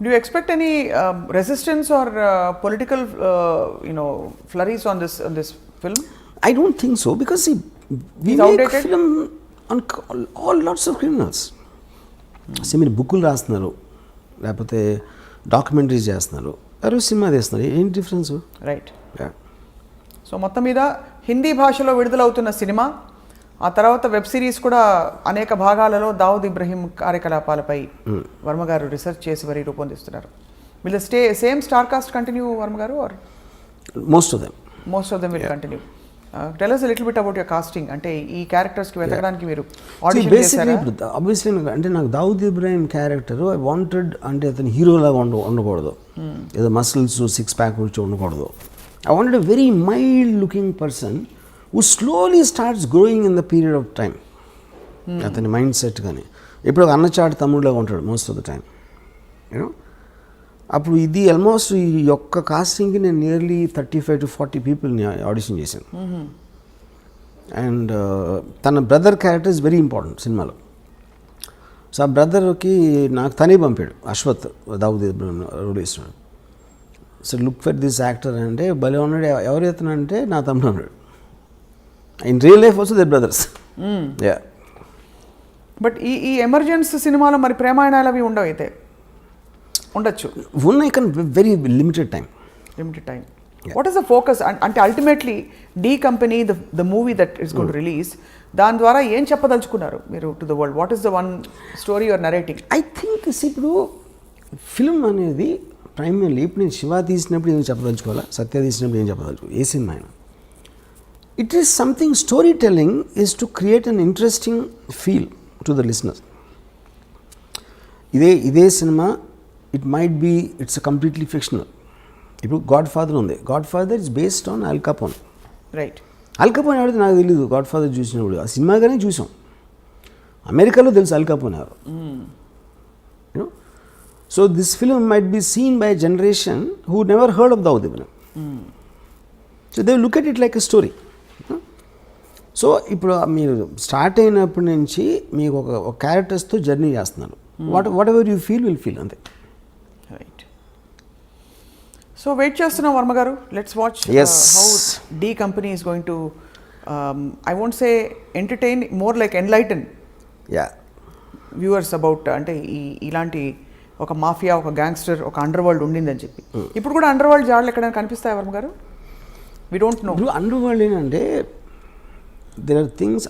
Do you expect any resistance or political, flurries on this film? I don't think so, because see, we It's make outdated? film on all lots of criminals. See, మీరు బుక్కులు రాస్తున్నారు, లేకపోతే documentaries చేస్తున్నారు, ఎవరు cinema తీస్తున్నారు, ఏంటి difference? Right. So మొత్తం మీద హిందీ భాషలో విడుదలవుతున్న సినిమా, ఆ తర్వాత వెబ్ సిరీస్ కూడా అనేక భాగాలలో దావుద్ ఇబ్రహీం కార్యకలాపాలపై వర్మ గారు రీసెర్చ్ చేసి మరి రూపొందిస్తున్నారు. Will same star cast continue Varma garu, or most of them will continue? Tell us a little bit about your casting. అంటే ఈ క్యారెక్టర్స్ కి వెతకడానికి మీరు ఆడిషన్ చేశారా? ఆబ్వియస్లీ అంటే నాకు Dawood Ibrahim character I wanted, అంటే అతను హీరోలాగా ఉండకూడదు, ఏదో మసిల్స్ సిక్స్ ప్యాక్ వచ్చి ఉండకూడదు. I wanted a very mild looking person who slowly starts growing in the period of time. అతని మైండ్ సెట్ కానీ ఇప్పుడు ఒక అన్నచాటు తమ్ముడులాగా ఉంటాడు most of the time, you know. అప్పుడు ఇది ఆల్మోస్ట్ ఈ యొక్క కాస్టింగ్కి నేను నియర్లీ 35 to 40 పీపుల్ని ఆడిషన్ చేశాను. అండ్ తన brother character is very important సినిమాలో. సో ఆ బ్రదర్కి నాకు తనే పంపాడు, అశ్వత్, దావుద్ ఇబ్రహీం రోల్ ఇస్తున్నాడు. So look for this actor అంటే భలే ఉన్నాడు. ఎవరు ఎత్తునంటే నా తమ్ముడు ఉన్నాడు. In real life also they brothers. Yeah. But ఈ ఎమర్జెన్స్ సినిమాలో మరి ప్రేమాయణాలు అవి ఉండవు, అయితే ఉండొచ్చు, ఉన్నాయి కానీ very limited time. What is the focus? అంటే ultimately D company, the movie that is going to release, దాని ద్వారా ఏం చెప్పదలుచుకున్నారు మీరు to the world? What is the one story your narrating? I think ఇప్పుడు ఫిల్మ్ అనేది ప్రైమర్లీ, ఇప్పుడు నేను శివ తీసినప్పుడు ఏం చెప్పదలుచుకోవాలా, సత్య తీసినప్పుడు ఏం చెప్పదలుచుకోవాలి, ఏ సినిమా అయినా, it is something, storytelling is to create an interesting feel to the listener. ఇదే సినిమా it's a completely fictional. ఇప్పుడు గాడ్ ఫాదర్ ఉంది, Godfather is based on Al Capone. Right. Al Capone ఎవరైతే నాకు తెలియదు, గాడ్ ఫాదర్ చూసినప్పుడు ఆ సినిమాగానే చూసాం. అమెరికాలో తెలుసు అల్ కపోన్ ఎవరు, you know. So this film might be seen by generation who never heard of Dawood Ibrahim. So they look at it like a story. So ఇప్పుడు మీరు స్టార్ట్ అయినప్పటి నుంచి మీకు ఒక క్యారెక్టర్స్తో జర్నీ చేస్తున్నారు. Whatever you feel will feel, అంతే. రైట్. సో వెయిట్ చేస్తున్నాం Varma garu. Let's watch how D company is going to, I won't say entertain, more like enlighten viewers about, అంటే ఇలాంటి ఒక మాఫియా, ఒక గ్యాంగ్స్టర్, ఒక అండర్ వరల్డ్ ఉండిందని చెప్పి. ఇప్పుడు కూడా అండర్ వరల్డ్ జాడలు ఎక్కడైనా కనిపిస్తాయి Varma garu? We don't know. ఇప్పుడు అండర్ వరల్డ్ ఏంటంటే there are things,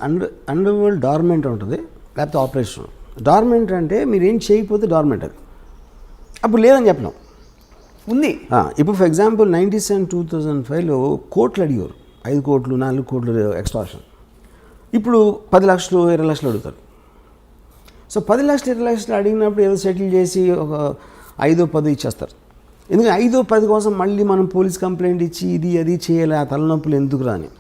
underworld dormant ఉంటుంది, లేకపోతే ఆపరేషన్. డార్మెంట్ అంటే మీరు ఏం చేయకపోతే డార్మెంట్, అది అప్పుడు లేదని చెప్పలేం, ఉంది. ఇప్పుడు ఫర్ ఎగ్జాంపుల్ 1997-2005లో కోట్లు అడిగారు, 5 కోట్లు 4 కోట్లు ఎక్స్ట్రాక్షన్. ఇప్పుడు 10 లక్షలు 20 లక్షలు అడుగుతారు. సో 10 లక్షలు 20 లక్షలు అడిగినప్పుడు ఏదో సెటిల్ చేసి ఒక 5-10 ఇచ్చేస్తారు. ఎందుకంటే 5-10 కోసం మళ్ళీ మనం పోలీస్ కంప్లైంట్ ఇచ్చి ఇది అది చేయాలి, ఆ తలనొప్పులు ఎందుకు రాని,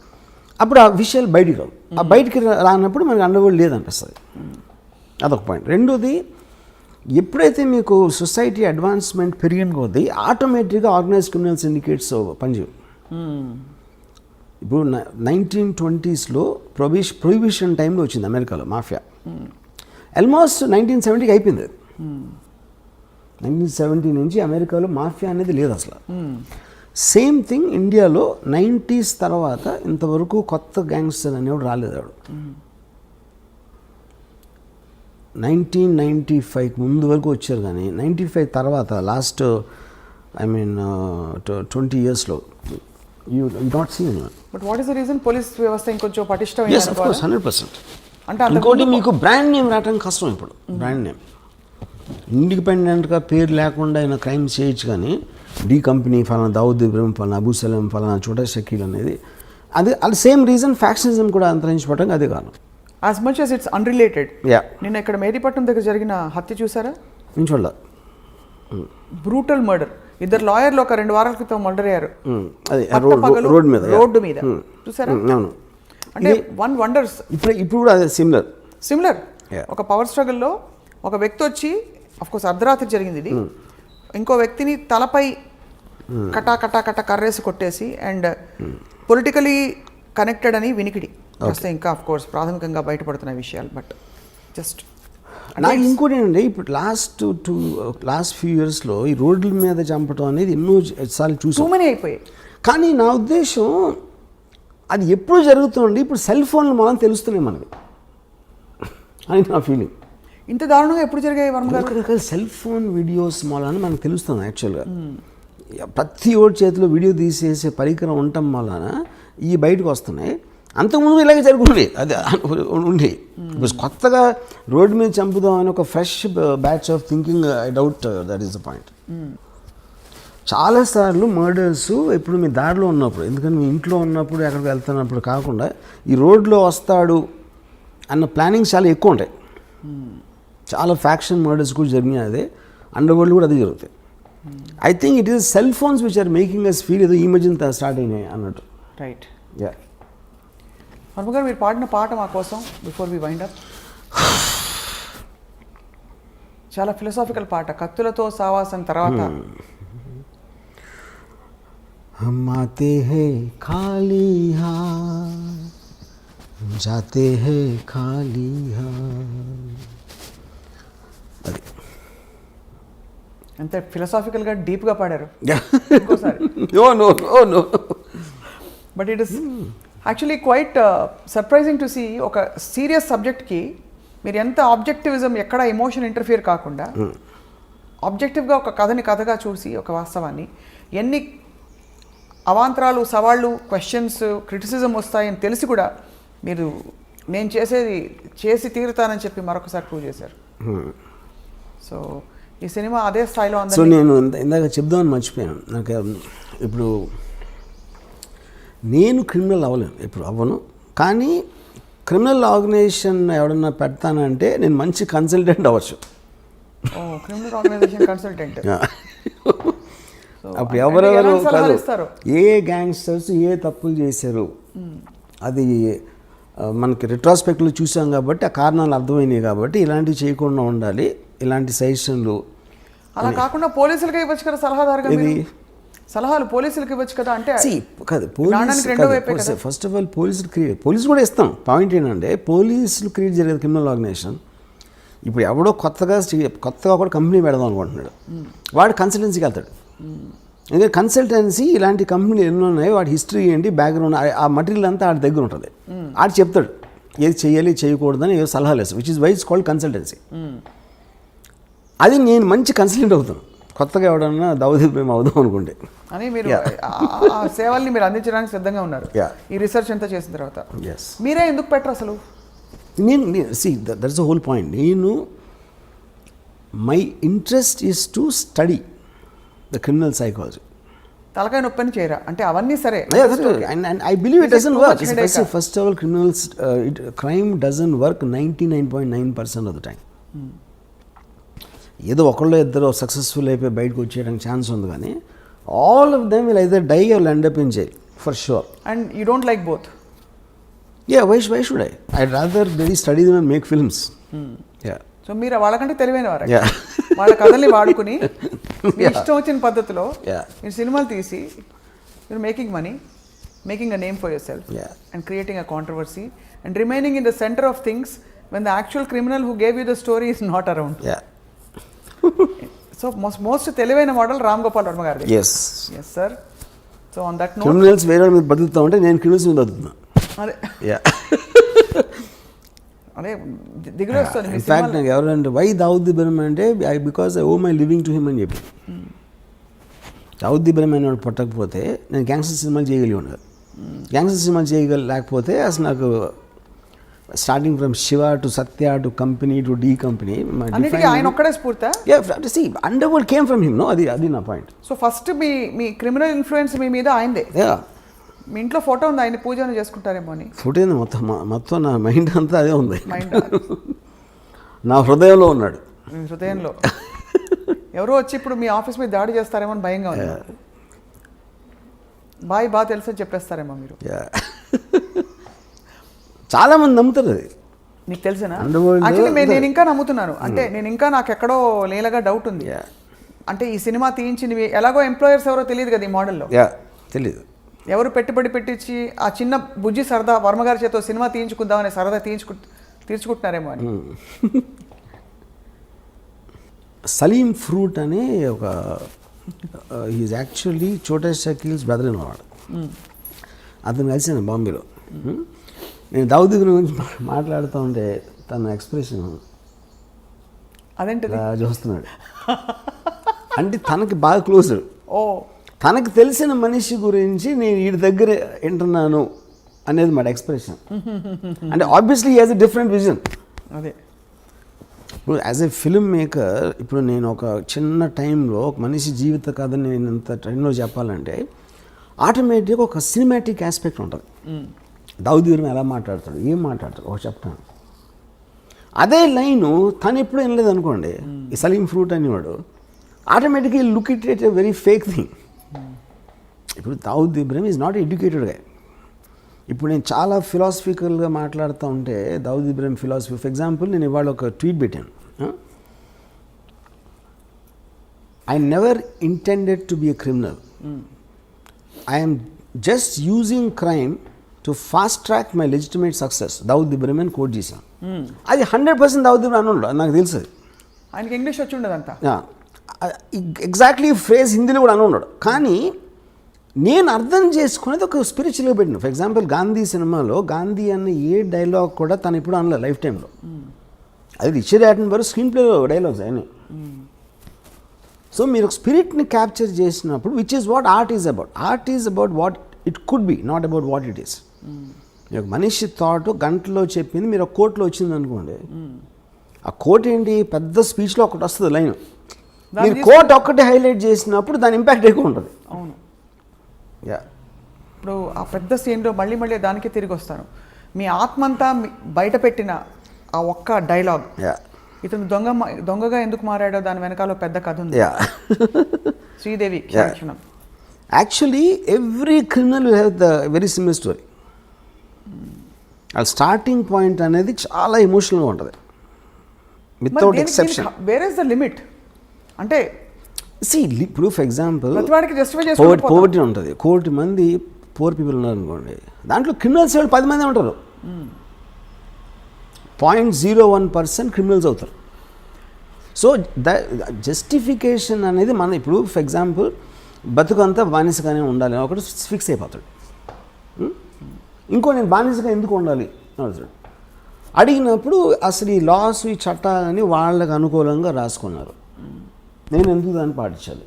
అప్పుడు ఆ విషయాలు బయటికి రావు. ఆ బయటికి రానప్పుడు మనకి అండర్వరల్డ్ లేదనిపిస్తుంది. అదొక పాయింట్. రెండోది, ఎప్పుడైతే మీకు సొసైటీ అడ్వాన్స్మెంట్ పెరిగిన కొద్దీ ఆటోమేటిక్గా ఆర్గనైజ్డ్ క్రిమినల్ సిండికేట్స్ పనిచేయవు. ఇప్పుడు 1920sలో ప్రొహిబిషన్ టైంలో వచ్చింది అమెరికాలో మాఫియా. ఆల్మోస్ట్ 1970కి అయిపోయింది. 1970 నుంచి అమెరికాలో మాఫియా అనేది లేదు అసలు. సేమ్ థింగ్ ఇండియాలో 90s తర్వాత ఇంతవరకు కొత్త గ్యాంగ్స్టర్ అనేవాడు రాలేదు. 1995 ముందు వరకు వచ్చారు, కానీ 95 తర్వాత లాస్ట్ 20 yearsలో you not seen anyone. But what is the reason? Police వ్యవస్థ ఇంకొంచెం పటిష్టం. yes of course 100%. అంటే ఇంకోటి మీకు బ్రాండ్ నేమ్ రావడం కష్టం. ఇప్పుడు బ్రాండ్ నేమ్ ఇండిపెండెంట్గా పేరు లేకుండా ఆయన క్రైమ్ చేయొచ్చు, కానీ డీ కంపెనీ ఫలానా దావుద్ ఇబ్రహీం, ఫలానా అబూ సలీం, ఫలానా చోటా షకీల్ అనేది అది సేమ్ రీజన్. ఫ్యాక్షనిజం కూడా అంతరించిపోవడం అదే కారణం. As much as it's unrelated. Yeah. నిన్న ఇక్కడ మేదీపట్నం దగ్గర జరిగిన హత్య చూసారా? నేను చూడలే. Brutal murder. 2 లాయర్లు ఒక 2 వారాల క్రితం మర్డర్ అయ్యారు. రోడ్డు మీద చూసారా? అవును. అంటే వన్ వండర్స్. ఇప్పుడు కూడా అదే సిమిలర్. ఒక పవర్ స్ట్రగుల్లో ఒక వ్యక్తి వచ్చి, అఫ్ కోర్స్ అర్ధరాత్రి జరిగింది ఇది, ఇంకో వ్యక్తిని తలపై కటా కర్రేసి కొట్టేసి, అండ్ పొలిటికలీ కనెక్టెడ్ అని వినికిడి వస్తే ఇంకా అఫ్ కోర్స్ ప్రాథమికంగా బయటపడుతున్న విషయాలు. బట్ జస్ట్ నాకు ఇంకోటి ఏంటంటే ఇప్పుడు లాస్ట్ ఫ్యూ ఇయర్స్లో ఈ రోడ్ల మీద చంపడం అనేది ఎన్నో సార్లు చూసాం అయిపోయాయి. కానీ నా ఉద్దేశం అది ఎప్పుడు జరుగుతుంది, ఇప్పుడు సెల్ ఫోన్లు మనం తెలుస్తున్నాయి మనకి అని నా ఫీలింగ్. ఇంత దారుణంగా ఎప్పుడు జరిగాయి వర్మ గారు? రకరకాల సెల్ ఫోన్ వీడియోస్ మూలాన మనకు తెలుస్తుంది. యాక్చువల్గా ప్రతి ఓడి చేతిలో వీడియో తీసేసే పరికరం ఉండటం వలన ఈ బయటకు వస్తున్నాయి. అంతకుముందు ఇలాగే జరుగుతుంది, అది ఉండి కొత్తగా రోడ్డు మీద చంపుదాం అని ఒక fresh batch of thinking, I doubt that is the point. చాలాసార్లు మర్డర్స్ ఎప్పుడు మీ దారిలో ఉన్నప్పుడు, ఎందుకంటే మీ ఇంట్లో ఉన్నప్పుడు ఎక్కడికి వెళ్తున్నప్పుడు కాకుండా ఈ రోడ్లో వస్తాడు అన్న ప్లానింగ్స్ చాలా ఎక్కువ ఉంటాయి. చాలా ఫ్యాక్షన్ మర్డర్స్ కూడా జరిగినాయి, అదే అండర్వరల్డ్ కూడా అదే జరుగుతాయి. I think it is cell phones which are making us feel ఏదో ఈ మధ్యన స్టార్ట్ అయినాయి అన్నట్టు. రైట్. యా వర్మ గారు మీరు పాడిన పాట మా కోసం బిఫోర్ వి వైండ్ అప్, చాలా ఫిలసాఫికల్ పాట, కత్తులతో సావాసం తర్వాత. हम आते हैं खाली हाथ, जाते हैं खाली हाथ. అది అంతే ఫిలసాఫికల్గా డీప్గా పాడారు. ఇంకోసారి no but it is actually quite surprising to see. ఒక సీరియస్ సబ్జెక్ట్కి మీరు ఎంత ఆబ్జెక్టివిజం, ఎక్కడ ఎమోషన్ ఇంటర్ఫియర్ కాకుండా ఆబ్జెక్టివ్గా ఒక కథని కథగా చూసి, ఒక వాస్తవాన్ని ఎన్ని అవాంతరాలు, సవాళ్ళు, క్వశ్చన్స్, క్రిటిసిజం వస్తాయని తెలిసి కూడా మీరు నేను చేసి తీరుతానని చెప్పి మరొకసారి ప్రూవ్ చేశారు. సో ఈ సినిమా అదే స్థాయిలో ఉంది. సో నేను ఇందాక చెప్దామని మర్చిపోయాను. నాకు ఇప్పుడు నేను క్రిమినల్ అవ్వలేను, ఇప్పుడు అవ్వను. కానీ క్రిమినల్ ఆర్గనైజేషన్ ఎవడన్నా పెడతానంటే నేను మంచి కన్సల్టెంట్ అవ్వచ్చు. Criminal organisation consultant. అప్పుడు ఎవరెవరు కాదు, ఏ గ్యాంగ్స్టర్స్ ఏ తప్పులు చేశారు అది మనకి రిట్రాస్పెక్ట్లో చూసాం కాబట్టి ఆ కారణాలు అర్థమైనాయి. కాబట్టి ఇలాంటివి చేయకుండా ఉండాలి, ఇలాంటి సజెషన్లు. అలా కాకుండా పోలీసులకి ఇవ్వచ్చు కదా సలహాదారుగా, సలహాలు పోలీసులకి ఇవ్వచ్చు కదా. అంటే కాదు, ఫస్ట్ ఆఫ్ ఆల్ పోలీసులు కూడా ఇస్తాం. పాయింట్ ఏంటంటే పోలీసులు క్రియేట్ జరిగేది క్రిమినల్ ఆర్గనైజేషన్. ఇప్పుడు ఎవడో కొత్తగా కూడా కంపెనీ పెడదాం అనుకుంటున్నాడు, వాడు కన్సల్టెన్సీకి వెళ్తాడు. ఎందుకంటే కన్సల్టెన్సీ ఇలాంటి కంపెనీలు ఎన్నో ఉన్నాయి, వాడి హిస్టరీ ఏంటి, బ్యాక్గ్రౌండ్, ఆ మటీరియల్ అంతా ఆడి దగ్గర ఉంటుంది. ఆడు చెప్తాడు ఏది చేయాలి చేయకూడదని, ఏదో సలహాలు వేస్తాడు, which is why it's called consultancy. అది నేను మంచి కన్సల్టెంట్ అవుతాను కొత్తగా ఎవడన్నా దావూద్ ఇబ్రహీం అవుదాం అనుకుంటే అని. మీరు ఆ సేవల్ని మీరు అందించడానికి సిద్ధంగా ఉన్నారు ఈ రీసెర్చ్ అంతా చేసిన తర్వాత. మీరే ఎందుకు పెట్టరు అసలు? That's the whole point. My interest is to study the criminal psychology. తలకాయ నొప్పని చేయరా అంటే అవన్నీ సరే. And I believe it doesn't work. First of all, crime doesn't work 99.9% of the time. ఏదో ఒకళ్ళు ఇద్దరు సక్సెస్ఫుల్ అయిపోయి బయటకు వచ్చేయడానికి ఛాన్స్ ఉంది, కానీ all of them will either die or end up in jail for sure. And you don't like both? Why should I rather very study them and make films. So మీరు వాళ్ళకంటే తెలివైన వారు, వాళ్ళ కథల్ని వాడుకుని మీ ఇష్టం వచ్చిన పద్ధతిలో మీరు సినిమాలు తీసి you're making money, making a name for yourself, and creating a controversy and remaining in the center of things when the actual criminal who gave you the story is not around. So most తెలివైన model Ram Gopal Varma గారిది. Yes sir. So on that note, criminals వేరే మీద బతుకుతా ఉంటే నేను criminals మీద బతుకుతున్నా. అదే దిగులు వస్తుంది. ఇన్ఫాక్ట్ నాకు ఎవరంటే వై దావూద్ ఇబ్రహీం అంటే because I owe my living to him అని చెప్పి. దావూద్ ఇబ్రహీం అనేవాడు పుట్టకపోతే నేను గ్యాంగ్స్టర్ సినిమాలు చేయగలిగి ఉండదు. గ్యాంగ్స్టర్ సినిమాలు చేయలేకపోతే అసలు నాకు starting from Shiva to Satya to company to D company ఆయన ఒక్కడే స్ఫూర్తి. Underworld came from him. అది నా పాయింట్. సో ఫస్ట్ మీ క్రిమినల్ ఇన్ఫ్లుయెన్స్ మీ మీద ఆయనదే. మీ ఇంట్లో ఫోటో ఉంది, ఆయన పూజ చేసుకుంటారేమో అని. ఫోటో ఉంది, మొత్తం నా మైండ్ అంతా అదే ఉంది. నా హృదయంలో ఉన్నాడు. హృదయంలో ఎవరో వచ్చి ఇప్పుడు మీ ఆఫీస్ మీద దాడి చేస్తారేమో అని భయంగా ఉంది. బాగా తెలుసని చెప్పేస్తారేమో మీరు. చాలా మంది నమ్ముతారు అది. నీకు తెలిసినా? యాక్చువల్లీ నేను ఇంకా నమ్ముతున్నాను. అంటే నేను ఇంకా నాకు ఎక్కడో లేలగా డౌట్ ఉంది. అంటే ఈ సినిమా తీయించింది ఎలాగో ఎంప్లాయర్స్ ఎవరో తెలియదు కదా ఈ మోడల్లో. తెలియదు. ఎవరు పెట్టుబడి పెట్టించి ఆ చిన్న బుజ్జి సరదా వర్మగారి చేత సినిమా తీయించుకుందామనే సరదా తీర్చుకుంటున్నారేమో అని. సలీం ఫ్రూట్ అనే ఒక ఈజ్ యాక్చువల్లీ చోటా షకీల్స్ బ్రదర్ ఇన్ వాడు. అతను కలిసాను బాంబేలో. నేను దావుద్ గురించి మాట్లాడుతూ ఉంటే తన ఎక్స్ప్రెషన్ అదేంటి చూస్తున్నాడు. అంటే తనకి బాగా క్లోజ్. తనకు తెలిసిన మనిషి గురించి నేను వీడి దగ్గర వింటున్నాను అనేది మాట ఎక్స్ప్రెషన్. అంటే obviously he has a different vision. అదే ఇప్పుడు యాజ్ ఎ ఫిల్మ్ మేకర్ ఇప్పుడు నేను ఒక చిన్న టైంలో ఒక మనిషి జీవిత కథని నేను ఇంత టైంలో చెప్పాలంటే ఆటోమేటిక్గా ఒక సినిమాటిక్ ఆస్పెక్ట్ ఉంటుంది. దావుద్ ఇబ్రహీం ఎలా మాట్లాడతాడు, ఏం మాట్లాడతాడు ఒక చెప్తాను. అదే లైను తను ఎప్పుడు వినలేదు అనుకోండి, ఈ సలీం ఫ్రూట్ అనేవాడు ఆటోమేటిక్గా look it a very fake thing. ఇప్పుడు Dawood Ibrahim is not educated గా. ఇప్పుడు నేను చాలా ఫిలాసఫికల్గా మాట్లాడుతూ ఉంటే Dawood Ibrahim philosophy, for example నేను ఇవాళ ఒక ట్వీట్ పెట్టాను, I never intended to be a criminal, I'm just using crime to fast track my legitimate success. Dawood Ibrahim అని కోట్ చేశాను. అది 100% దావుద్ ఇబ్రహీం అని నాకు తెలుసు. ఆయనకి ఇంగ్లీష్ వచ్చి ఉండదంతా ఎగ్జాక్ట్లీ ఫ్రేజ్ హిందీలో కూడా అని ఉన్నాడు. కానీ నేను అర్థం చేసుకునేది ఒక స్పిరిచువల్గా పెట్టిన. ఫర్ ఎగ్జాంపుల్ గాంధీ సినిమాలో గాంధీ అన్న ఏ డైలాగ్ కూడా తను ఇప్పుడు అనలే లైఫ్ టైంలో. అది రిచర్డ్ యాటన్బర్గ్ స్క్రీన్ ప్లేలో డైలాగ్స్ ఆయన. సో మీరు స్పిరిట్ని క్యాప్చర్ చేసినప్పుడు which is what art is about. Art is about what it could be, not about what it is. ఒక మనిషి థాట్ గంటలో చెప్పింది మీరు ఒక కోట్లో వచ్చింది అనుకోండి, ఆ కోట్ ఏంటి పెద్ద స్పీచ్లో ఒకటి వస్తుంది లైన్, మీరు కోట్ ఒక్కటి హైలైట్ చేసినప్పుడు దాని ఇంపాక్ట్ ఎక్కువ ఉంటుంది. అవును. ఇప్పుడు ఆ పెద్ద సీన్లో మళ్ళీ మళ్ళీ దానికే తిరిగి వస్తాను. మీ ఆత్మంతా బయట పెట్టిన ఆ ఒక్క డైలాగ్, ఇతను దొంగగా ఎందుకు మారాడో దాని వెనకాల పెద్ద కథ ఉంది. Sridevi actually every criminal will have the very similar story. ఆ స్టార్టింగ్ పాయింట్ అనేది చాలా ఎమోషనల్గా ఉంటుంది without exception. Where is the limit అంటే ఇప్పుడు ఫర్ ఎగ్జాంపుల్ పోవర్టీ ఉంటుంది, 1 కోటి మంది పూర్ పీపుల్ ఉన్నారు అనుకోండి, దాంట్లో క్రిమినల్స్ 10 మంది ఉంటారు. 0.01% క్రిమినల్స్ అవుతారు. సో ద జస్టిఫికేషన్ అనేది మన ఇప్పుడు ఫర్ ఎగ్జాంపుల్ బతుకంతా బానిసగానే ఉండాలి ఒకటి ఫిక్స్ అయిపోతాడు. ఇంకో నేను బానిసగా ఎందుకు ఉండాలి అడుగుతాడు. అడిగినప్పుడు అసలు ఈ లాస్ ఈ చట్టాలని వాళ్ళకు అనుకూలంగా రాసుకున్నారు, నేను ఎందుకు దాన్ని పాటించాలి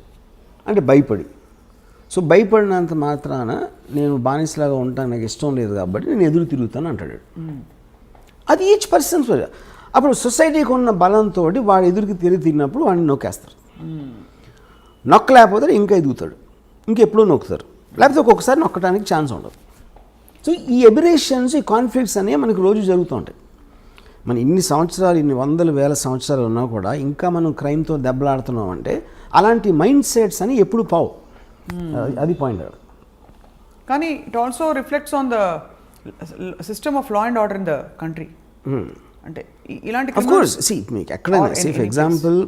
అంటే భయపడి. సో భయపడినంత మాత్రాన నేను బానిసలాగా ఉంటాను, నాకు ఇష్టం లేదు కాబట్టి నేను ఎదురు తిరుగుతాను అంటాడు. అది ఈచ్ పర్సన్. అప్పుడు సొసైటీకి ఉన్న బలంతో వాడు ఎదురుకి తిరిగినప్పుడు వాడిని నొక్కేస్తారు. నొక్కలేకపోతే ఇంకా ఎదుగుతాడు, ఇంకెప్పుడూ నొక్కుతారు, లేకపోతే ఒక్కొక్కసారి నొక్కడానికి ఛాన్స్ ఉండదు. సో ఈ ఎబిరేషన్స్ ఈ కాన్ఫ్లిక్ట్స్ అనేవి మనకు రోజు జరుగుతూ ఉంటాయి. మన ఇన్ని సంవత్సరాలు ఇన్ని వందల వేల సంవత్సరాలు ఉన్నా కూడా ఇంకా మనం క్రైమ్తో దెబ్బలాడుతున్నాం అంటే అలాంటి మైండ్ సెట్స్ అని ఎప్పుడు పావు. అది పాయింట్. కానీ it also reflects on the system of law and order in the country. అంటే ఇలాంటి ఆఫ్ కోర్స్ మీకు ఎక్కడైనా ఫర్ ఎగ్జాంపుల్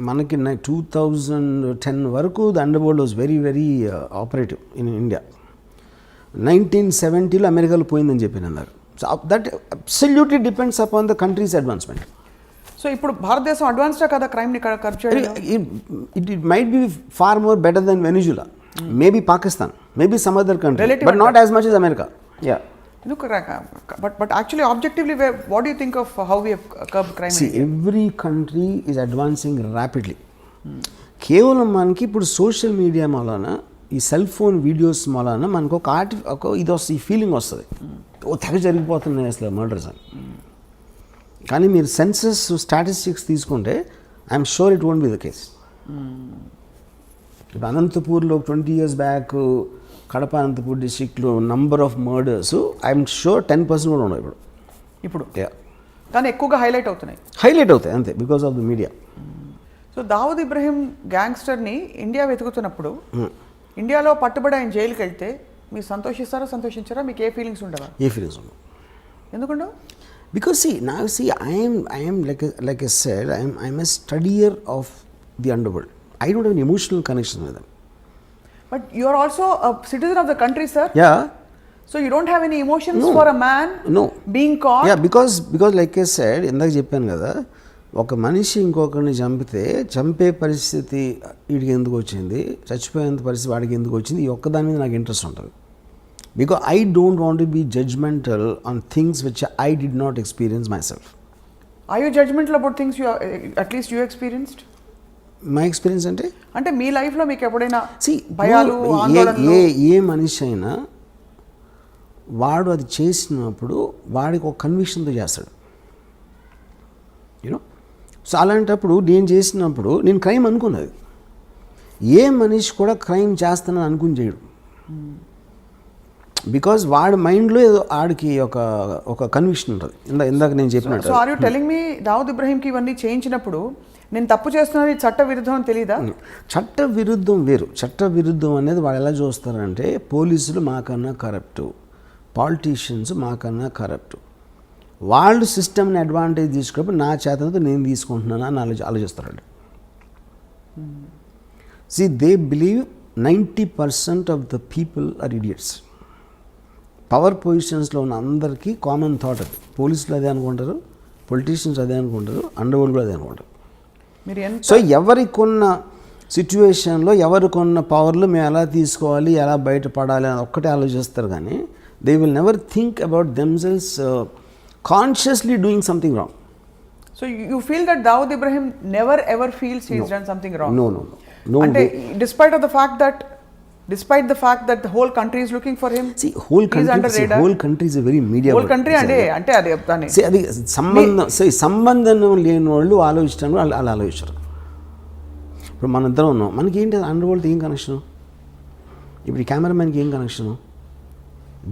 మనకి 2010 వరకు the underworld was very very operative in India. 1970లో అమెరికాలో పోయిందని చెప్పి అన్నారు. So that absolutely depends upon the country's advancement. So ఇప్పుడు భారతదేశం అడ్వాన్స్డా కదా క్రైమ్ని కర్బ్ చేయడం? It might be far more better than Venezuela, maybe Pakistan, maybe some other country, but not as much as America. But actually objectively what do you think of how we have curbed crime? See, every country is advancing rapidly. కేవలం మనకి ఇప్పుడు social media మూలాన ఈ cell phone videos మూలాన మనకు ఒక ఇది వస్తుంది, ఈ ఫీలింగ్ వస్తుంది, తెగ జరిగిపోతున్నాయి అసలు మర్డర్స్ అని. కానీ మీరు సెన్సస్ స్టాటిస్టిక్స్ తీసుకుంటే I'm sure it won't be the case. ఇప్పుడు అనంతపూర్లో 20 years బ్యాక్ కడప అనంతపూర్ డిస్ట్రిక్ట్లో number of murders I'm sure 10% కూడా ఉండవు ఇప్పుడు. కానీ ఎక్కువగా హైలైట్ అవుతాయి అంతే, because of the media. So Dawood Ibrahim గ్యాంగ్స్టర్ని ఇండియా వెతుకుతున్నప్పుడు ఇండియాలో పట్టుబడి ఆయన జైలుకి వెళ్తే మీరు సంతోషించారా? మీకు ఏ ఫీలింగ్స్ ఉండవా? ఏ ఫీలింగ్స్ ఉండవు. ఎందుకుండవు? Because I'm like I said, I'm a studier of the underworld. I don't have an emotional connection with them. But you are also a citizen of the country, sir. Yeah. So you don't have any emotions for a man no being caught? Yeah, because like I said, ఇందాక చెప్పాను కదా, ఒక మనిషి ఇంకొకరిని చంపే పరిస్థితి వీడికి ఎందుకు వచ్చింది, చచ్చిపోయేంత పరిస్థితి వాడికి ఎందుకు వచ్చింది, ఈ ఒక్కదాని మీద నాకు ఇంట్రెస్ట్ ఉంటుంది. Because I don't want to be judgmental on things which I did not experience myself. Are you judgmental about things you at least you experienced? My experience అంటే మీ లైఫ్లో మీకు ఎప్పుడైనా భయాలు, ఏ మనిషి అయినా వాడు అది చేసినప్పుడు వాడికి ఒక కన్విక్షన్తో చేస్తాడు, యూనో. సో అలాంటప్పుడు నేను చేసినప్పుడు నేను క్రైమ్ అనుకున్నది. ఏ మనిషి కూడా క్రైమ్ చేస్తానని అనుకుని చేయడు. బికాజ్ వాడి మైండ్లో ఏదో ఆడికి ఒక కన్విక్షన్ ఉంటుంది. ఇందాక నేను చెప్పినట్టు. So are you telling me Dawood ఇబ్రహీంకి ఇవన్నీ చేయించినప్పుడు నేను తప్పు చేస్తున్నది చట్ట విరుద్ధం అని తెలీదా? చట్ట విరుద్ధం వేరు. చట్ట విరుద్ధం అనేది వాళ్ళు ఎలా చూస్తారంటే, పోలీసులు మాకన్నా కరప్టు, పాలిటీషియన్స్ మాకన్నా కరప్టు, వాళ్ళు సిస్టమ్ని అడ్వాంటేజ్ తీసుకున్నప్పుడు నా చేతనతో నేను తీసుకుంటున్నాను అని ఆలోచిస్తారండి. See, they believe 90% of the people are idiots. Power పొజిషన్స్లో ఉన్న అందరికీ కామన్ థాట్ అది. పోలీసులు అదే అనుకుంటారు, పొలిటీషియన్స్ అదే అనుకుంటారు, అండర్వరల్డ్ కూడా అదే అనుకుంటారు. సో ఎవరికొన్న సిచ్యువేషన్లో ఎవరికొన్న పవర్లో మేము ఎలా తీసుకోవాలి, ఎలా బయటపడాలి అని ఒక్కటే ఆలోచిస్తారు. కానీ they will never think about themselves consciously doing something wrong. So you feel that Dawood Ibrahim never ever feels he's done something wrong? No. And despite the fact that the whole country is looking for him, whole country is a very media. Whole country ante adi aptane. See, adi సంబంధం లేని వాళ్ళు ఆలోచిస్తాను, వాళ్ళు ఆలోచిస్తారు. ఇప్పుడు మన ఇద్దరం ఉన్నాం, మనకి ఏంటి అండర్వరల్డ్ ఏం కనెక్షను? ఇప్పుడు ఈ కెమెరామెన్కి ఏం connection?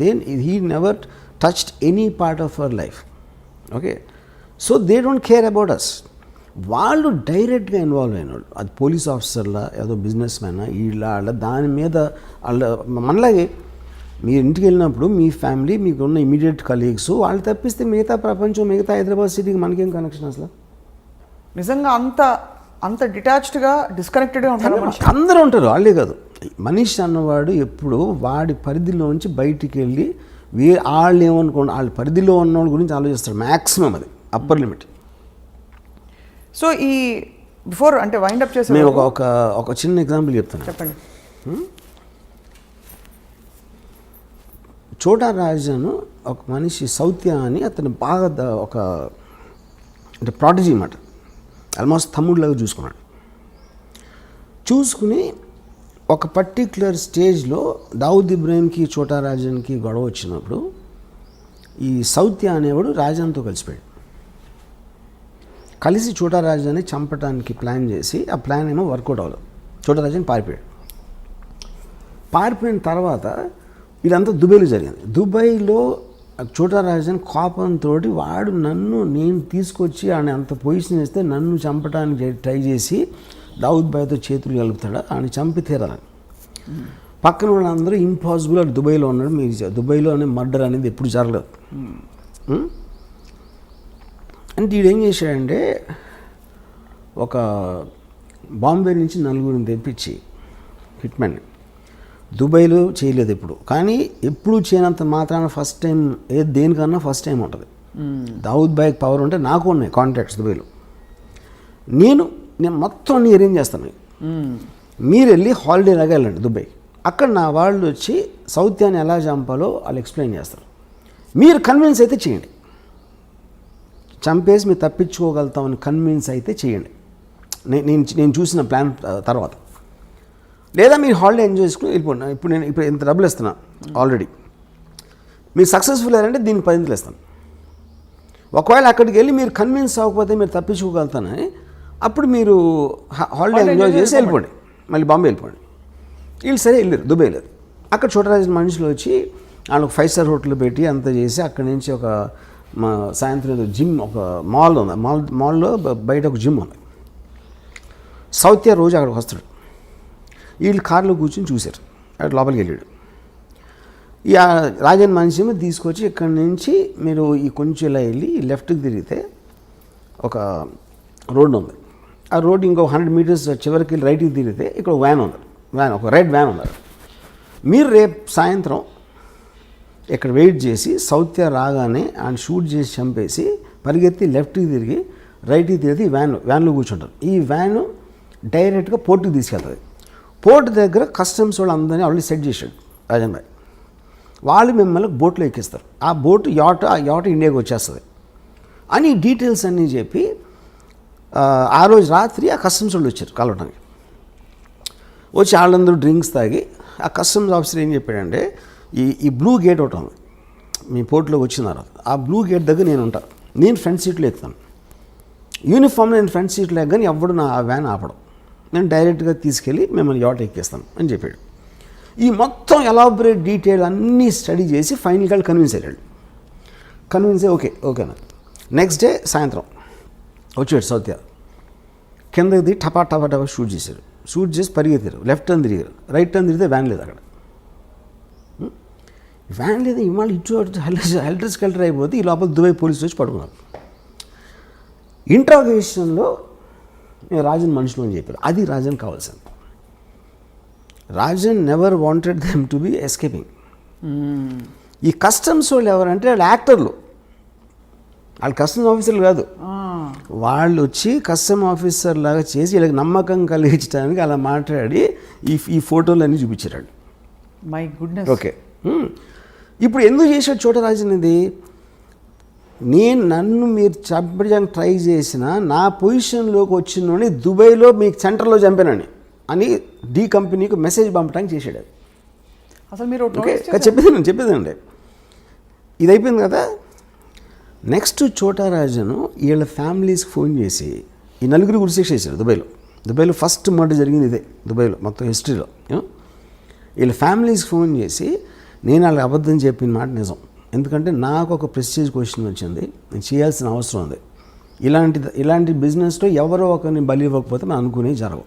Then he never touched any part of our life. Okay, so they don't care about us. వాళ్ళు డైరెక్ట్గా ఇన్వాల్వ్ అయిన వాళ్ళు, అది పోలీస్ ఆఫీసర్లా, ఏదో బిజినెస్ మ్యానా, వీళ్ళ దాని మీద వాళ్ళ మనలాగే మీరు ఇంటికి వెళ్ళినప్పుడు మీ ఫ్యామిలీ, మీకు ఉన్న ఇమీడియట్ కలీగ్స్, వాళ్ళు తప్పిస్తే మిగతా ప్రపంచం, మిగతా హైదరాబాద్ సిటీకి మనకేం కనెక్షన్ అసలు? నిజంగా అంత డిటాచ్డ్గా, డిస్కనెక్టెడ్గా ఉంటారు. అందరూ ఉంటారు, వాళ్ళే కాదు. మనిషి అన్నవాడు ఎప్పుడు వాడి పరిధిలోంచి బయటికి వెళ్ళి వాళ్ళు ఏమనుకోండి, వాళ్ళ పరిధిలో ఉన్న వాళ్ళ గురించి ఆలోచిస్తాడు మ్యాక్సిమం. అది అప్పర్ లిమిట్. సో ఈ బిఫోర్ అంటే వైండ్ అప్ చేసే నేను ఒక చిన్న ఎగ్జాంపుల్ చెప్తాను. చెప్పండి. చోటా రాజాను ఒక మనిషి సౌత్య అని, అతను బాగా అంటే ప్రాటజీ మాట, ఆల్మోస్ట్ తమ్ముడిలాగా చూసుకుని ఒక పర్టిక్యులర్ స్టేజ్లో దావుద్ ఇబ్రాహింకి చోటా రాజన్కి గొడవ వచ్చినప్పుడు ఈ సౌత్య అనేవాడు రాజాన్తో కలిసి చోటా రాజాని చంపడానికి ప్లాన్ చేసి, ఆ ప్లాన్ ఏమో వర్కౌట్ అవ్వలేదు. చోటా రాజాని పారిపోయిన తర్వాత ఇదంతా దుబాయ్లో జరిగింది. దుబాయ్లో చోటా రాజాని కోపంతో నేను తీసుకొచ్చి ఆయన అంత పొజిషన్ ఇస్తే నన్ను చంపడానికి ట్రై చేసి దావుద్ భాయ్తో చేతులు కలుపుతాడు, ఆయన చంపి తీరాలని. పక్కన వాళ్ళందరూ ఇంపాసిబుల్, అటు దుబాయ్లో ఉన్నాడు, మీరు దుబాయ్లో అనే మర్డర్ అనేది ఎప్పుడు జరగలేదు. అంటే వీడేం చేశాడంటే, ఒక బాంబే నుంచి 4 తెప్పించి హిట్మెన్ దుబాయ్లో చేయలేదు ఎప్పుడు, కానీ ఎప్పుడు చేయనంత మాత్రాన ఫస్ట్ టైం దేనికన్నా ఫస్ట్ టైం ఉంటుంది. దావుద్ భాయ్కి పవర్ ఉంటే నాకు ఉన్నాయి కాంటాక్ట్స్ దుబాయ్లో. నేను మొత్తం అన్ని అరేంజ్ చేస్తాను. మీరు వెళ్ళి హాలిడే లాగా వెళ్ళండి దుబాయ్, అక్కడ నా వాళ్ళు వచ్చి సౌత్యాన్ని ఎలా చంపాలో వాళ్ళు ఎక్స్ప్లెయిన్ చేస్తారు. మీరు కన్విన్స్ అయితే చేయండి, చంపేసి మీరు తప్పించుకోగలుగుతామని కన్విన్స్ అయితే చేయండి, నేను చూసిన ప్లాన్ తర్వాత. లేదా మీరు హాలిడే ఎంజాయ్ చేసుకుని వెళ్ళిపోండి. ఇప్పుడు ఇంత డబ్బులు ఇస్తున్నా ఆల్రెడీ, మీరు సక్సెస్ఫుల్ అయ్యారంటే దీనికి 10 ఇస్తాను. ఒకవేళ అక్కడికి వెళ్ళి మీరు కన్విన్స్ అవ్వకపోతే మీరు తప్పించుకోగలుగుతానని, అప్పుడు మీరు హాలిడే ఎంజాయ్ చేసి వెళ్ళిపోండి, మళ్ళీ బాంబే వెళ్ళిపోండి. వీళ్ళు సరే వెళ్ళారు, దుబాయ్ వెళ్ళారు. అక్కడ చోటరాజు మనుషులు వచ్చి వాళ్ళు ఒక 5 స్టార్ హోటల్ పెట్టి అంతా చేసి, అక్కడి నుంచి ఒక సాయంత్రం జిమ్, ఒక మాల్ ఉంది, మాల్లో బయట ఒక జిమ్ ఉంది. సౌత్య రోజు అక్కడికి వస్తాడు. వీళ్ళు కార్లో కూర్చొని చూశారు, అక్కడ లోపలికి వెళ్ళాడు. ఈ రాజన్ మనిషి తీసుకొచ్చి ఇక్కడి నుంచి మీరు ఈ కొంచెం ఇలా వెళ్ళి లెఫ్ట్కి తిరిగితే ఒక రోడ్డు ఉంది, ఆ రోడ్డు ఇంకో 100 మీటర్స్ చివరికి వెళ్ళి రైట్కి తిరిగితే ఇక్కడ ఒక రెడ్ వ్యాన్ ఉంది. మీరు రేపు సాయంత్రం ఇక్కడ వెయిట్ చేసి సౌత్య రాగానే ఆయన షూట్ చేసి చంపేసి పరిగెత్తి లెఫ్ట్కి తిరిగి రైట్కి తిరిగితే ఈ వ్యాన్లో కూర్చుంటారు. ఈ వ్యాను డైరెక్ట్గా పోర్టుకి తీసుకెళ్తుంది. పోర్ట్ దగ్గర కస్టమ్స్ వాళ్ళు అందరినీ ఆల్రెడీ సెట్ చేశాడు రాజన్ భాయ్. వాళ్ళు మిమ్మల్ని బోట్లో ఎక్కిస్తారు. ఆ బోటు ఆ యాట్ ఇండియాకి వచ్చేస్తుంది అని డీటెయిల్స్ అన్నీ చెప్పి ఆ రోజు రాత్రి ఆ కస్టమ్స్ వాళ్ళు వచ్చారు కలవడానికి. వచ్చి వాళ్ళందరూ డ్రింక్స్ తాగి ఆ కస్టమ్స్ ఆఫీసర్ ఏం చెప్పాడంటే ఈ బ్లూ గేట్ ఒకటి ఉంది మీ పోర్ట్లోకి వచ్చిన తర్వాత, ఆ బ్లూ గేట్ దగ్గర నేను ఉంటాను, నేను ఫ్రంట్ సీట్లో ఎక్కుతాను, యూనిఫామ్లో నేను ఫ్రంట్ సీట్లో ఎక్కగానే ఎవడు నా వ్యాన్ ఆపడం, నేను డైరెక్ట్గా తీసుకెళ్ళి మిమ్మల్ని యాట్ ఎక్కిస్తాను అని చెప్పాడు. ఈ మొత్తం ఎలాబరేట్ డీటెయిల్ అన్నీ స్టడీ చేసి ఫైనల్గా కన్విన్స్ అయ్యాడు. కన్విన్స్ అయ్యి ఓకేనా. నెక్స్ట్ డే సాయంత్రం వచ్చాడు సౌత్య, కిందకి దిగి టపా షూట్ చేశారు. షూట్ చేసి పరిగెత్తారు, లెఫ్ట్ టర్న్ తిరిగారు, రైట్ టర్న్ తిరిగితే వ్యాన్ లేదు అక్కడ. వ్యాన్ లేదు, ఇవాళ ఇటు హెల్టర్ స్కెల్టర్ అయిపోతే ఈ లోపల దుబాయ్ పోలీసులు వచ్చి పడుకున్నారు. ఇంట్రాగేషన్లో నేను రాజన్ మనుషులు అని చెప్పారు. అది రాజన్ కావాల్సింది. Rajan never wanted them to be escaping. ఈ కస్టమ్స్ వాళ్ళు ఎవరంటే వాళ్ళు యాక్టర్లు, వాళ్ళు కస్టమ్స్ ఆఫీసర్లు కాదు. వాళ్ళు వచ్చి కస్టమ్ ఆఫీసర్ లాగా చేసి వీళ్ళకి నమ్మకం కలిగించడానికి అలా మాట్లాడి ఈ ఫోటోలు అన్నీ చూపించారు. My goodness. ఓకే, ఇప్పుడు ఎందుకు చేశాడు చోటరాజన్ ఇది? నన్ను మీరు చంపడానికి ట్రై చేసిన నా పొజిషన్లోకి వచ్చిన దుబాయ్లో మీకు సెంటర్లో చంపానని అని డీ కంపెనీకి మెసేజ్ పంపడానికి చేశాడు. అసలు మీరు ఓకే చెప్పేదండి. ఇది అయిపోయింది కదా. నెక్స్ట్ చోటారాజను వీళ్ళ ఫ్యామిలీస్కి ఫోన్ చేసి ఈ నలుగురు ఉరిశిక్ష చేశారు దుబాయ్లో ఫస్ట్ మర్డర్ జరిగింది ఇదే దుబాయ్లో మొత్తం హిస్టరీలో. వీళ్ళ ఫ్యామిలీస్కి ఫోన్ చేసి నేను వాళ్ళకి అబద్ధం చెప్పిన మాట నిజం, ఎందుకంటే నాకు ఒక ప్రెస్టీజ్ క్వశ్చన్ వచ్చింది, నేను చేయాల్సిన అవసరం ఉంది, ఇలాంటి బిజినెస్లో ఎవరో ఒకరిని బలి ఇవ్వకపోతే మనం అనుకునే జరగవు.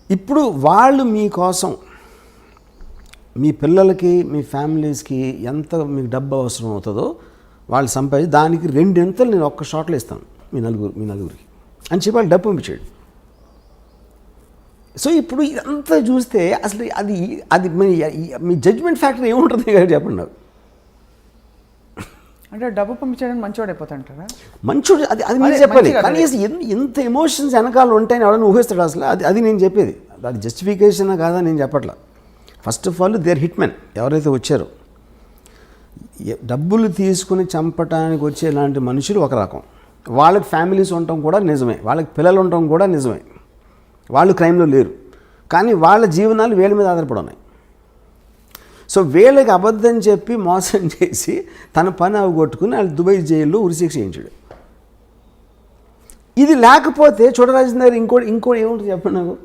ఇప్పుడు వాళ్ళు మీకోసం మీ పిల్లలకి మీ ఫ్యామిలీస్కి ఎంత మీకు డబ్బు అవసరం అవుతుందో వాళ్ళు సంపాదించి దానికి 2 ఎంతలు నేను ఒక్క షాట్లో ఇస్తాను మీ నలుగురికి అని చెప్పి వాళ్ళు డబ్బు పంపించాడు. సో ఇప్పుడు ఇదంతా చూస్తే అసలు అది మీ జడ్జ్మెంట్ ఫ్యాక్టర్ ఏముంటుంది కదా చెప్పండి నాకు. అంటే డబ్బు పంపించడానికి మంచివాడు అయిపోతాంటారా? మంచోడు అది మీరు చెప్పాలి. కానీ ఎంత ఎమోషన్స్ వెనకాల ఉంటాయని ఎవరైనా ఊహిస్తాడు అసలు. అది నేను చెప్పేది. అది జస్టిఫికేషన్ కాదా నేను చెప్పట్లా. First of all their hit men ఎవరైతే వచ్చారో, డబ్బులు తీసుకుని చంపటానికి వచ్చే ఇలాంటి మనుషులు ఒక రకం, వాళ్ళకి ఫ్యామిలీస్ ఉండటం కూడా నిజమే, వాళ్ళకి పిల్లలు ఉండటం కూడా నిజమే, వాళ్ళు క్రైమ్లో లేరు, కానీ వాళ్ళ జీవనాలు వీళ్ళ మీద ఆధారపడి ఉన్నాయి. సో వీళ్ళకి అబద్ధం చెప్పి మోసం చేసి తన పని అవగొట్టుకుని వాళ్ళు దుబాయ్ జైల్లో ఉరిశిక్ష చేయించాడు. ఇది లేకపోతే చోటరాజన్ దగ్గర ఇంకోటి ఏముంటుంది చెప్పండి నాకు.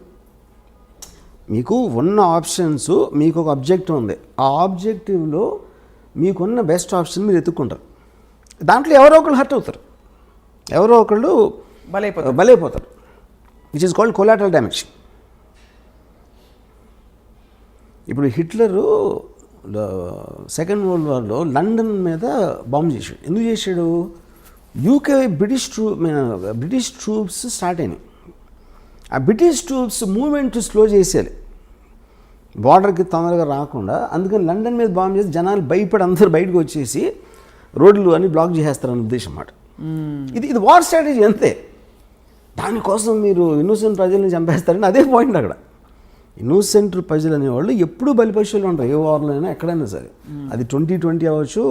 మీకు ఉన్న ఆప్షన్స్, మీకు ఒక ఆబ్జెక్టివ్ ఉంది, ఆ ఆబ్జెక్టివ్లో మీకున్న బెస్ట్ ఆప్షన్ మీరు ఎత్తుక్కుంటారు, దాంట్లో ఎవరో ఒకళ్ళు హర్ట్ అవుతారు, ఎవరో ఒకళ్ళు బలైపోతారు, which is called collateral damage. ఇప్పుడు హిట్లరు సెకండ్ వరల్డ్ వార్లో లండన్ మీద బాంబు చేశాడు. ఎందుకు చేశాడు? యూకే బ్రిటిష్ ట్రూప్స్ స్టార్ట్ అయినాయి. ఆ బ్రిటిష్ ట్రూప్స్ మూవ్మెంట్ స్లో చేసేయాలి, బార్డర్కి తొందరగా రాకుండా. అందుకని లండన్ మీద బాంబు చేసి జనాలు భయపడి అందరూ బయటకు వచ్చేసి రోడ్లు అన్ని బ్లాక్ చేసేస్తారని ఉద్దేశం అన్నమాట. ఇది వార్ స్ట్రాటజీ అంతే. దానికోసం మీరు ఇన్నోసెంట్ ప్రజల్ని చంపేస్తారని అదే పాయింట్ అక్కడ. ఇన్నోసెంట్ ప్రజలు అనేవాళ్ళు ఎప్పుడూ బలిపశువులు ఉంటారు, ఏ వార్లో అయినా ఎక్కడైనా సరే. అది 2020 అవ్వచ్చు,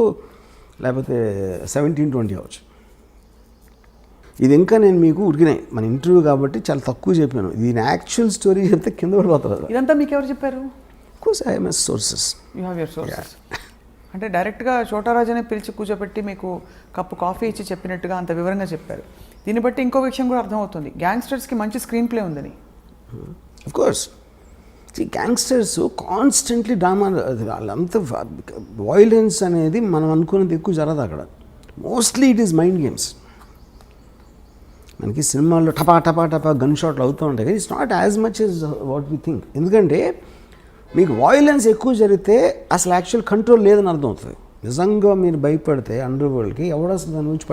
లేకపోతే 1720 అవ్వచ్చు. ఇది ఇంకా నేను మీకు ఉరికినాయి మన ఇంటర్వ్యూ కాబట్టి చాలా తక్కువ చెప్పాను. దీని యాక్చువల్ స్టోరీ చెప్తే కింద పడిపోతారు. ఇదంతా మీకు ఎవరు చెప్పారు? Course I MS sources. You have your sources. అంటే డైరెక్ట్గా చోటారాజనే పిలిచి కూర్చోబెట్టి మీకు కప్పు కాఫీ ఇచ్చి చెప్పినట్టుగా అంత వివరంగా చెప్పారు. దీన్ని బట్టి ఇంకో విషయం కూడా అర్థమవుతుంది, గ్యాంగ్స్టర్స్కి మంచి స్క్రీన్ ప్లే ఉందని. Of course gangsters constantly drama, వాళ్ళంతా వైలెన్స్ అనేది మనం అనుకున్నది ఎక్కువ జరగదు అక్కడ. Mostly it is mind games. మనకి సినిమాల్లో టపా గన్ షాట్లు అవుతూ ఉంటాయి, కానీ it's not as much as what we think. ఎందుకంటే మీకు వైలెన్స్ ఎక్కువ జరిగితే అసలు యాక్చువల్ కంట్రోల్ లేదని అర్థం అవుతుంది. నిజంగా మీరు భయపడితే అండర్వరల్డ్కి ఎవడు అసలు దాని నుంచి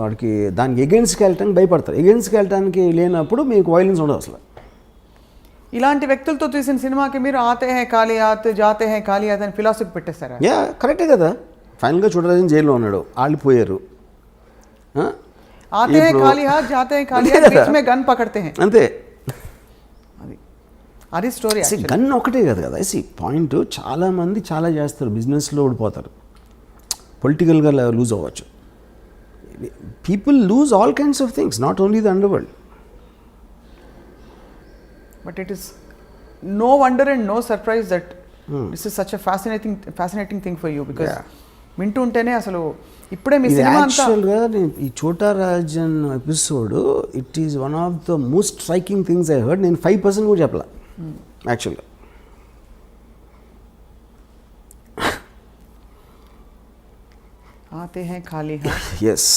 వాడికి దానికి ఎగెన్స్ట్కి వెళ్ళటానికి భయపడతారు. ఎగెన్స్ట్కి వెళ్ళటానికి లేనప్పుడు మీకు వైలెన్స్ ఉండదు అసలు. ఇలాంటి వ్యక్తులతో తీసిన సినిమాకి మీరు ఆతే హై కాలియాత్ జాతే హై కాలియాత్ అని ఫిలాసఫీ పెట్టేస్తారా? కరెక్టే కదా. ఫైనల్గా చోటరాజన్ జైల్లో ఉన్నాడు, వాళ్ళు పోయారు. ఆతే హై ఖాళీ హాత్ జాతే హై ఖాళీ హాత్ బీచ్ మే గన్ పకడ్తే హై. అంతే. అది స్టోరీ. గన్ ఒకటే కాదు కదా, పాయింట్ చాలామంది చాలా చేస్తారు, బిజినెస్లో ఓడిపోతారు, పొలిటికల్గా లూజ్ అవ్వచ్చు. People lose all kinds of things, not only the underworld. But it is no wonder and no surprise that this is such a fascinating thing for you, because వింటూ ఉంటేనే అసలు ఇప్పుడే మీ సినిమా అంతా. యాక్చువల్గా ఈ చోటా Rajan episode it is one of the most striking things I heard. నేను 5% కూడా చెప్పలా యాక్చువల్గా. ఆతే హై ఖాళీ హాత్. ఎస్.